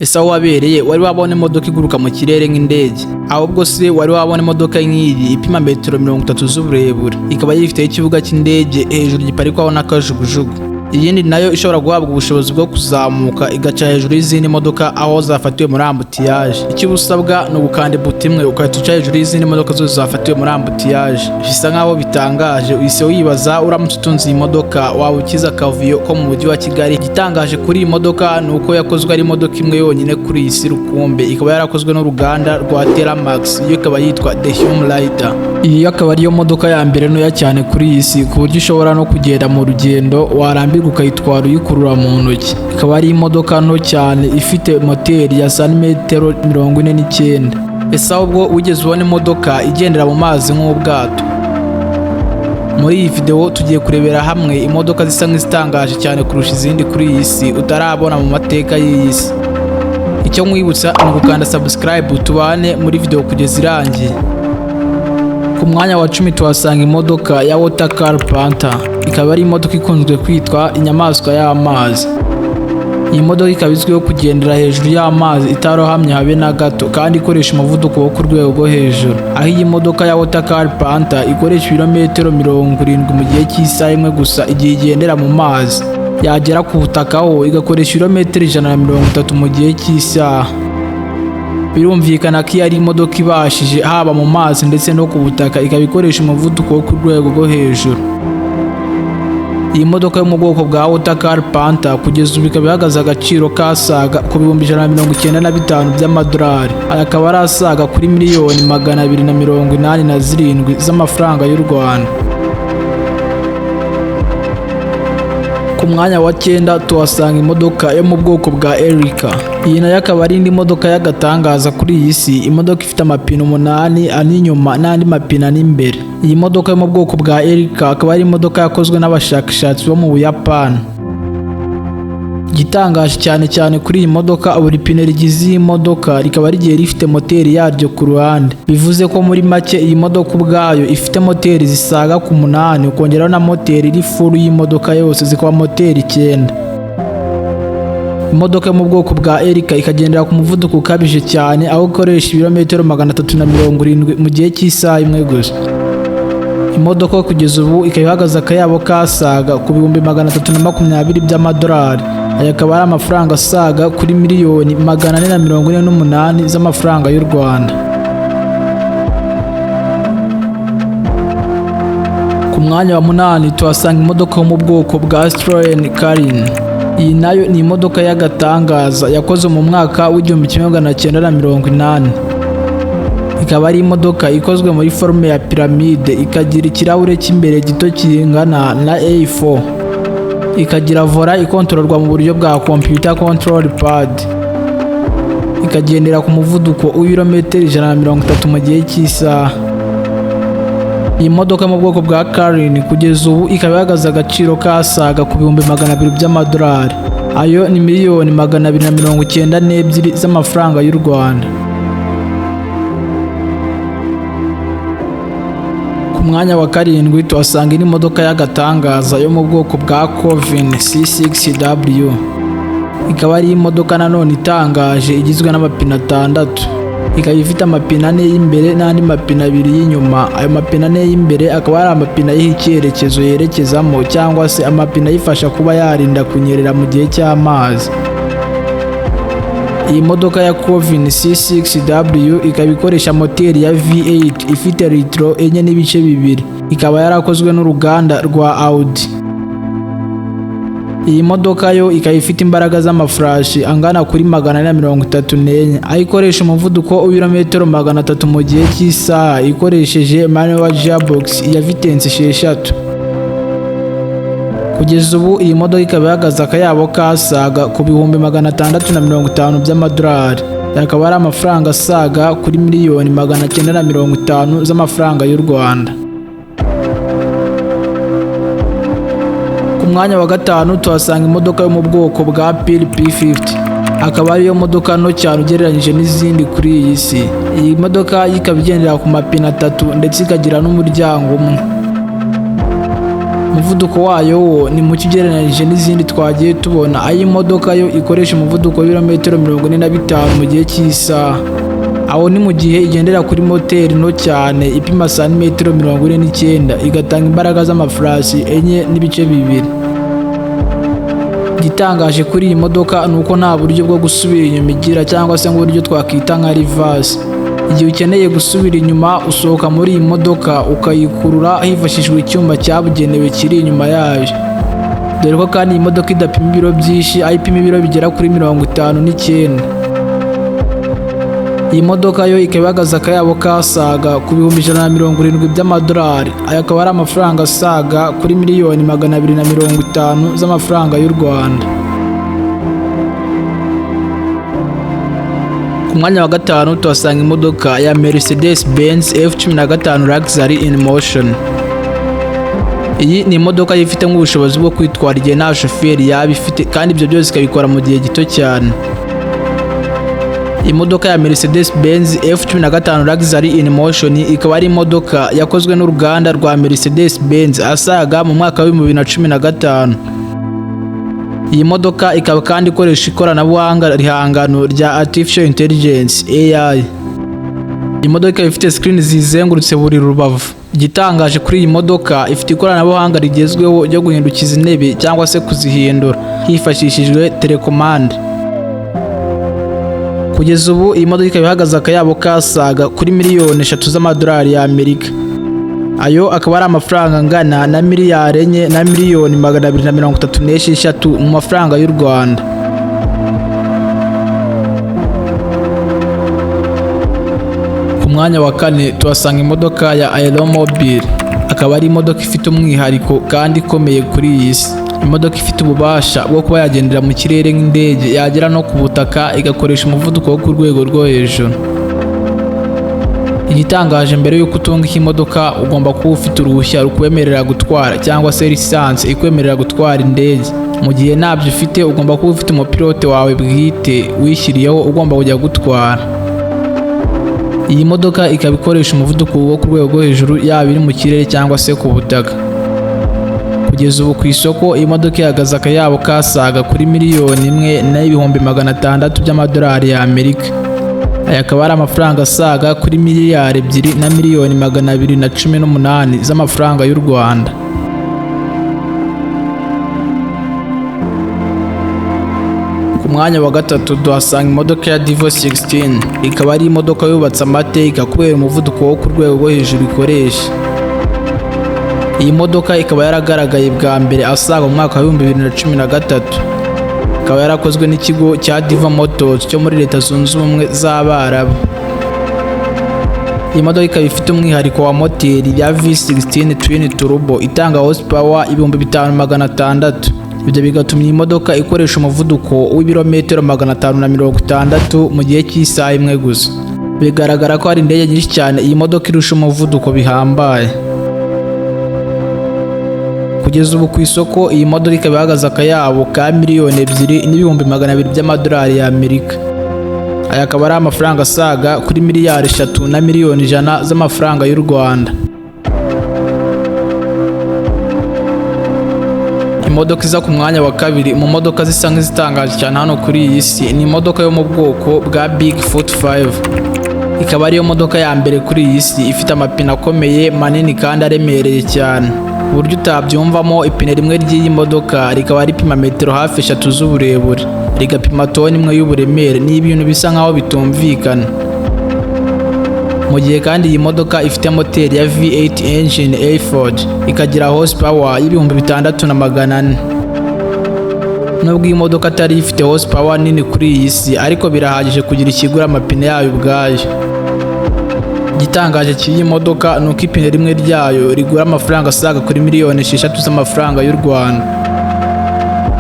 Ese aho wabereye wari wabona imodoka iguruka mu kirere nk'indege? Ahubwo se wari wabona imodoka nk'iyi ipima metero 30 z'uburebure, ikaba yifiteho ikibuga cy'indege hejuru giparikwaho n'akajugujugu. Iyindi nayo ishobora guhabwa ubushobozi bwo kuzamuka igaca hejuru y'izindi modoka aho zafatiwe muri ambutiyaje. Icyo usabwa ni ugukanda buto imwe ugahita uca hejuru y'izindi modoka zose zafatiwe muri ambutiyaje. Bisa nkaho bitangaje, uhise wibaza uramutse utunze iyi modoka waba ukiza akavuyo ko mu mujyi wa Kigali. Igitangaje kuri iyi modoka ni uko yakozwe ari imodoka imwe yonyine kuri iyi si rukumbe, ikaba yarakozwe n'uruganda rwa Teramax, iyo ikaba yitwa The Hume Rider. Iyi akaba ariyo modoka ya mbere ntoya cyane kuri iyi si ku buryo ushobora no kugenda mu rugendo warambirwa ukayitwara uyikurura mu ntoki. Ikaba ari imodoka nto cyane ifite moteri ya santimetero 49. Ese ahubwo wigeze ubona imodoka igendera mu mazi nk'ubwato? Muri iyi video tugiye kurebera hamwe imodoka zisa nk'izitangaje cyane kurusha izindi kuri iyi si utarabona mu mateka y'iyi si. Icyo nkwibutsa ni ugukanda subscribe tubane muri video kugeza irangiye. Ku mwanya wa 10 tuhasanga imodoka ya Watercar Panther. Ikaba ari imodoka ikunzwe kwitwa inyamaswa y'amazi. Iyi modoka ikaba izwiho kugendera hejuru y'amazi itarohamye habe na gato, kandi ikoresha umuvuduko wo ku rwego rwo hejuru. Aho iyi modoka ya Watercar Panther ikoresha ibirometero 70 mu gihe cy'isaha imwe gusa igihe igendera mu mazi. Yagera ku butaka ho igakoresha ibirometero 130 mu gihe cy'isaha. Birumvikana ko ari imodoka ibashije haba mu mazi ndetse no ku butaka, ikaba ikoresha umuvuduko wo ku rwego rwo hejuru. Iyi modoka yo mu bwoko bwa Watercar Panther kugeza ubu ikaba ihagaze agaciro kasaga ku bihumbi 195 by'amadolari. Aya akaba ari asaga kuri miliyoni 287 z'amafaranga y'u Rwanda. Ku mwanya wa 9 tuhasanga imodoka yo mu bwoko bwa Erica. Iyi nayo akaba ari indi modoka y'agatangaza kuri iyi si. Imodoka ifite amapine 8 ani inyuma n'andi mapine ani imbere. Iyi modoka yo mu bwoko bwa Erica akaba ari imodoka yakozwe n'abashakashatsi bo mu Buyapani. Igitangaje cyane kuri iyi modoka, buri pine rigize iyi modoka rikaba rigiye rifite moteri yaryo ku ruhande. Bivuze ko muri make iyi modoka ubwayo ifite moteri zisaga ku 8, ukongeraho na moteri iri full y'imodoka yose zikaba moteri 9. Imodoka yo mu bwoko bwa Erica ikagendera ku muvuduko ukabije cyane, aho ikoresha ibirometero 370 mu gihe cy'isaha imwe gusa. Imodoka kugeza ubu ikaba ihagaze akayabo kasaga ku bihumbi 320 by'amadolari. Aya akaba ari amafaranga asaga kuri miliyoni 448 z'amafaranga y'u Rwanda. Ku mwanya wa 8 tuhasanga imodoka yo mu bwoko bwa Citroen Carina. Iyi nayo ni imodoka y'agatangaza yakoze mu mwaka w'1980. Ikaba ari imodoka ikozwe muri forme ya piramide, ikagira ikirahure cy'imbere gito kingana na A4. Ikagira vola ikontororwa mu buryo bwa computer control pad. Ikagendera ku muvuduko w'ibirometero 130 mu gihe cy'isaha. Iyi modoka mu bwoko bwa Carina kugeza ubu ikaba ihagaze agaciro kasaga ku bihumbi 200 by'amadolari. Ayo ni miliyoni 292 z'amafaranga y'u Rwanda. Ku mwanya wa 7 tuhasanga indi modoka y'agatangaza yo mu bwoko bwa Corvin C6W. Ikaba ari imodoka nanone itangaje igizwe n'amapine 6. Ikaba ifite amapine 4 y'imbere n'andi mapine 2 y'inyuma. Ayo mapine 4 y'imbere akaba ari amapine y'icyerekezo yerekezamo, cyangwa se amapine ayifasha kuba yarinda kunyerera mu gihe cy'amazi. Iyi modoka ya Corvin C6W ikaba ikoresha moteri ya V8 ifite litiro 4.2. Ikaba yarakozwe n'uruganda rwa Audi. Iyi modoka yo ikaba ifite imbaraga z'amafarashi angana kuri 434, aho ikoresha umuvuduko w'ibirometero 300 mu gihe cy'isaha ikoresheje manual gearbox ya vitensi 6. Kugeza ubu iyi modoka ikaba ihagaze akayabo kasaga ku bihumbi 650 by'amadolari. Akaba ari amafaranga asaga kuri miliyoni 950 z'amafaranga y'u Rwanda. Ku mwanya wa 5 tuhasanga imodoka yo mu bwoko bwa Peel P50. Akaba ariyo modoka nto cyane ugereranyije n'izindi kuri iyi si. Iyi modoka ikaba igendera ku mapine 3 ndetse ikagira n'umuryango umwe. umuvuduko wayo wo ni muke ugereranyije n'izindi twagiye tubona, aho iyi modoka yo ikoresha umuvuduko w'ibirometero 45 mu gihe cy'isaha. Aho ni mu gihe igendera kuri moteri nto cyane ipima santimetero 49 igatanga imbaraga z'amafarashi 4.2. Igitangaje kuri iyi modoka ni uko nta buryo bwo gusubira inyuma igira cyangwa se ngo uburyo twakwita nka reverse. Igihe ukeneye gusubira inyuma usohoka muri iyi modoka ukayikurura hifashishijwe icyuma cyabugenewe kiri inyuma yayo. Dore ko kandi iyi modoka idapima ibiro byinshi, aho ipima ibiro bigera kuri 59. Iyi modoka yo ikaba ihagaze akayabo kasaga ku bihumbi 170 by'amadolari. Aya akaba ari amafaranga asaga kuri miliyoni 250 z'amafaranga y'u Rwanda. Ku mwanya wa gatanu tuhasanga imodoka ya Mercedes-Benz F15 Luxury in Motion. Iyi ni imodoka ifite nk'ubushobozi bwo kwitwara igihe nta shoferi yaba ifite, kandi ibyo byose ikabikora mu gihe gito cyane. Imodoka ya Mercedes-Benz F15 Luxury in Motion ikaba ari imodoka yakozwe n'uruganda rwa Mercedes-Benz asaga mu mwaka wa 2015. Iyi modoka ikaba kandi ikoresha ikoranabuhanga rihangano rya Artificial Intelligence AI. Iyi modoka ifite screen zizengurutse buri rubavu. Igitangaje kuri iyi modoka ifite ikoranabuhanga rigezweho ryo guhindukiza intebe cyangwa se kuzihindura hifashishijwe telecommande. Kugeza ubu iyi modoka ikaba ihagaze akayabo kasaga kuri miliyoni 3 z'amadolari y'Amerika. Ayo akaba ari amafaranga angana na miliyari 4 na miliyoni 236 mu mafaranga y'u Rwanda. Ku mwanya wa kane tuhasanga imodoka ya Aeromobile. Akaba ari imodoka ifite umwihariko kandi ikomeye kuri iyi si. Imodoka ifite ububasha bwo kuba yagendera mu kirere nk'indege, yagera no ku butaka igakoresha umuvuduko wo ku rwego rwo hejuru. Igitangaje, mbere y'uko utunga iyi modoka ugomba kuba ufite uruhushya rukwemerera gutwara cyangwa se lisansi ikwemerera gutwara indege. Mu gihe ntabyo ufite ugomba kuba ufite umupilote wawe bwite wishyiriyeho ugomba kujya gutwara. Iyi modoka ikaba ikoresha umuvuduko wo ku rwego rwo hejuru, yaba iri mu kirere cyangwa se ku butaka. Kugeza ubu ku isoko iyi modoka ihagaze akayabo kasaga kuri miliyoni 1 n'ibihumbi 600 by'amadolari y'Amerika. Aya akaba ari amafaranga asaga kuri miliyari 2 na miliyoni 218 z'amafaranga y'u Rwanda. Ku mwanya wa gatatu duhasanga imodoka ya Divo 16. Ikaba ari imodoka yubatse amateka kubera umuvuduko wo ku rwego rwo hejuru ikoresha. Iyi modoka ikaba yaragaragaye bwa mbere asaga mu mwaka wa 2013. Ikaba yarakozwe n'ikigo cya Diva Motors cyo muri Leta Zunze Ubumwe z'Abarabu. Iyi modoka ikaba ifite umwihariko wa moteri ya V16 Twin Turbo itanga horsepower 5600. Ibyo bigatuma iyi modoka ikoresha umuvuduko w'ibirometero 560 mu gihe cy'isaha imwe gusa. Bigaragara ko hari indege nyinshi cyane iyi modoka irusha umuvuduko bihambaye. Kugeza ubu ku isoko iyi modoka ikaba ihagaze akayabo ka miliyoni 2 n'ibihumbi 200 by'amadolari y'Amerika. Aya akaba ari amafaranga asaga kuri miliyari 3 na miliyoni 100 z'amafaranga y'u Rwanda. Imodoka iza ku mwanya wa kabiri mu modoka zisa nk'izitangaje cyane hano kuri iyi si ni imodoka yo mu bwoko bwa Bigfoot 5. Ikaba ariyo modoka ya mbere kuri iyi si ifite amapine akomeye, manini kandi aremereye cyane. Uburyo utabyumvamo, ipine rimwe ry'iyi modoka rikaba ripima metero hafi 3 z'uburebure, rigapima toni 1 y'uburemere. Ni ibintu bisa nkaho bitumvikana. Mu gihe kandi iyi modoka ifite moteri ya V8 engine A-Ford ikagira horsepower y'ibihumbi 6400. Nubwo iyi modoka atari ifite horsepower nini kuri iyi si, ariko birahagije kugira ikigura amapine yayo ubwayo. Igitangaje cy'iyi modoka ni uko ipine rimwe ryayo rigura amafaranga asaga kuri miliyoni 6 z'amafaranga y'u Rwanda.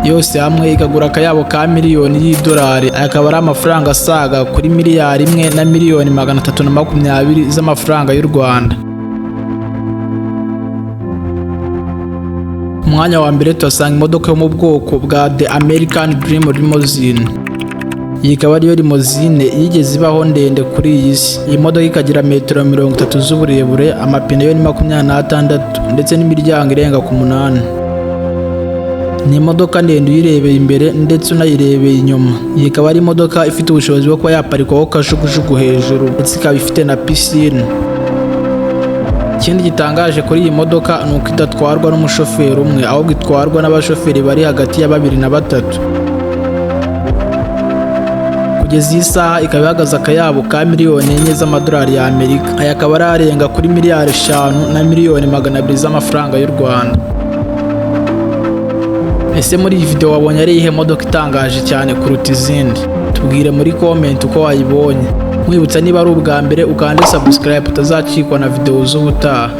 Yose hamwe ikagura akayabo ka miliyoni y'idolari. Akaba ari amafaranga asaga kuri miliyari 1 na miliyoni 320 z'amafaranga y'u Rwanda. Umwanya wa mbere tuhasanga imodoka yo mu bwoko bwa The American Dream Limousine. iyi ikaba ariyo limousine yigeze ibaho ndende kuri iyi si. Iyi modoka ikagira metero 30 z'uburebure, amapine yo ni 26 ndetse n'imiryango irenga ku 8. Ni imodoka ndende uyirebeye imbere ndetse unayirebeye inyuma. Iyi ikaba ari imodoka ifite ubushobozi bwo kuba yaparikwaho kajugujugu hejuru ndetse ikaba ifite na pisine. Ikindi gitangaje kuri iyi modoka ni uko idatwarwa n'umushoferi umwe, ahubwo itwarwa n'abashoferi bari hagati ya 2 na 3. Kugeza iyi saha ikaba ihagaze akayabo ka miliyoni 4 z'amadolari ya Amerika. Aya akaba ari arenga kuri miliyari 5 na miliyoni 200 z'amafaranga y'u Rwanda. Ese muri iyi video wabonye ari ihe modoka itangaje cyane kuruta izindi? Tubwire muri comment uko wayibonye. Mwibutsa niba ari ubwa mbere ukande subscribe utazacikwa na video z'ubutaha.